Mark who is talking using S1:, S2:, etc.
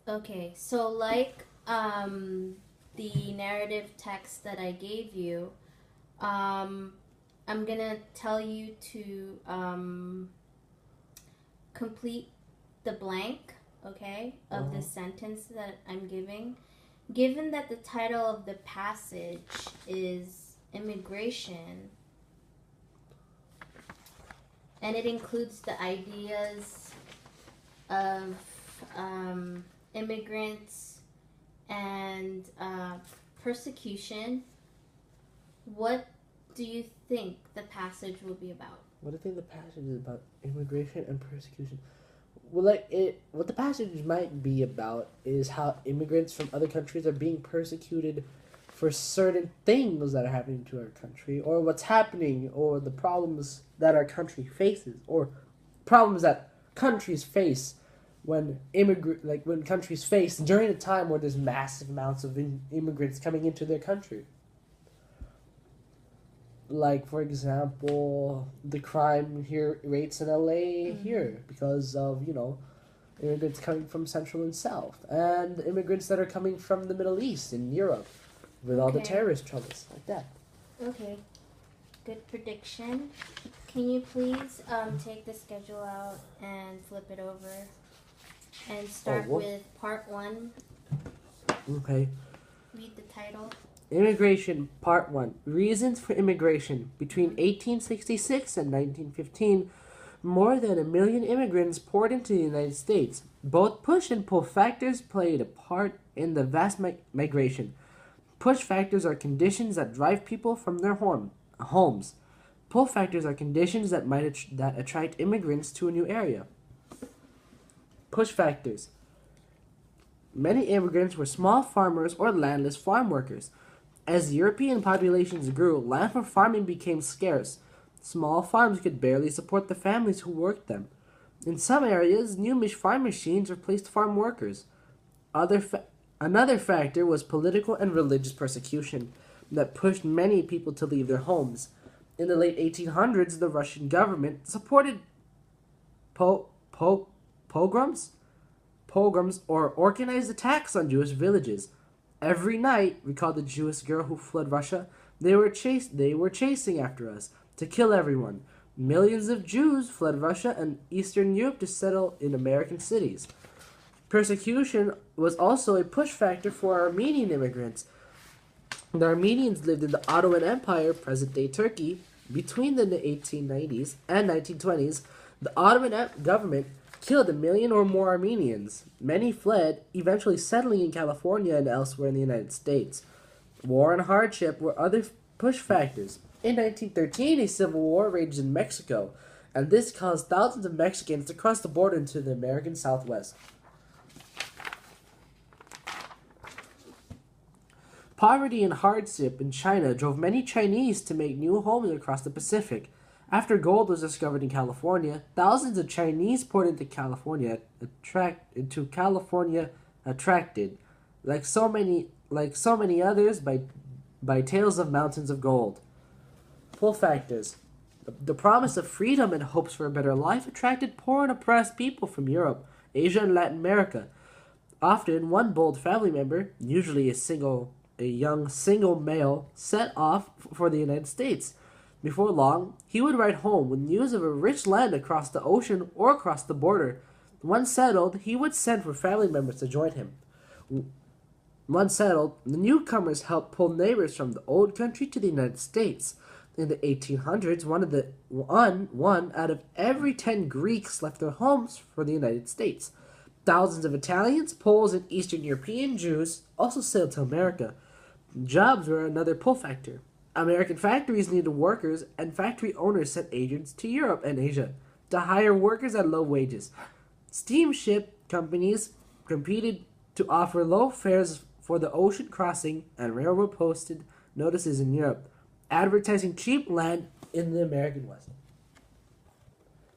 S1: Okay, so like the narrative text that I gave you, um, I'm gonna tell you to complete the blank, okay, of the
S2: Uh-huh.
S1: sentence that I'm giving. Given that the title of the passage is immigration, and it includes the ideas of immigrants and persecution, what do you think the passage will be about?
S2: What do you think the passage is about? Immigration and persecution. Well, like it, what the passage might be about is how immigrants from other countries are being persecuted for certain things that are happening to our country, or what's happening, or the problems that our country faces, or problems that countries face when countries face during a time where there's massive amounts of immigrants coming into their country. Like, for example, the crime here rates in LA here because of immigrants coming from Central and South, and immigrants that are coming from the Middle East and Europe with all the
S1: Okay.
S2: terrorist troubles like that.
S1: Okay. Good prediction. Can you please take the schedule out and flip it over and start
S2: what?
S1: with part one?
S2: Okay.
S1: Read the title.
S2: Immigration, Part 1. Reasons for immigration. Between 1866 and 1915, more than 1 million immigrants poured into the United States. Both push and pull factors played a part in the vast migration. Push factors are conditions that drive people from their homes. Pull factors are conditions that that attract immigrants to a new area. Push factors. Many immigrants were small farmers or landless farm workers. As European populations grew, land for farming became scarce. Small farms could barely support the families who worked them. In some areas, new farm machines replaced farm workers. Another factor was political and religious persecution that pushed many people to leave their homes. In the late 1800s, the Russian government supported pogroms, or organized attacks on Jewish villages. Every night, recalled the Jewish girl who fled Russia, they were chasing after us to kill everyone. Millions of Jews fled Russia and Eastern Europe to settle in American cities. Persecution was also a push factor for Armenian immigrants. The Armenians lived in the Ottoman Empire, present-day Turkey, between the 1890s and 1920s. The Ottoman government killed 1 million or more Armenians. Many fled, eventually settling in California and elsewhere in the United States. War and hardship were other push factors. In 1913, a civil war raged in Mexico, and this caused thousands of Mexicans to cross the border into the American Southwest. Poverty and hardship in China drove many Chinese to make new homes across the Pacific. After gold was discovered in California, thousands of Chinese poured into California, attracted, like so many others, by tales of mountains of gold. Pull factors. The promise of freedom and hopes for a better life attracted poor and oppressed people from Europe, Asia, and Latin America. Often, one bold family member, usually a young single male, set off for the United States. Before long, he would write home with news of a rich land across the ocean or across the border. Once settled, he would send for family members to join him. Once settled, the newcomers helped pull neighbors from the old country to the United States. In the 1800s, one out of every 10 Greeks left their homes for the United States. Thousands of Italians, Poles, and Eastern European Jews also sailed to America. Jobs were another pull factor. American factories needed workers, and factory owners sent agents to Europe and Asia to hire workers at low wages. Steamship companies competed to offer low fares for the ocean crossing, and railroad posted notices in Europe, advertising cheap land in the American West.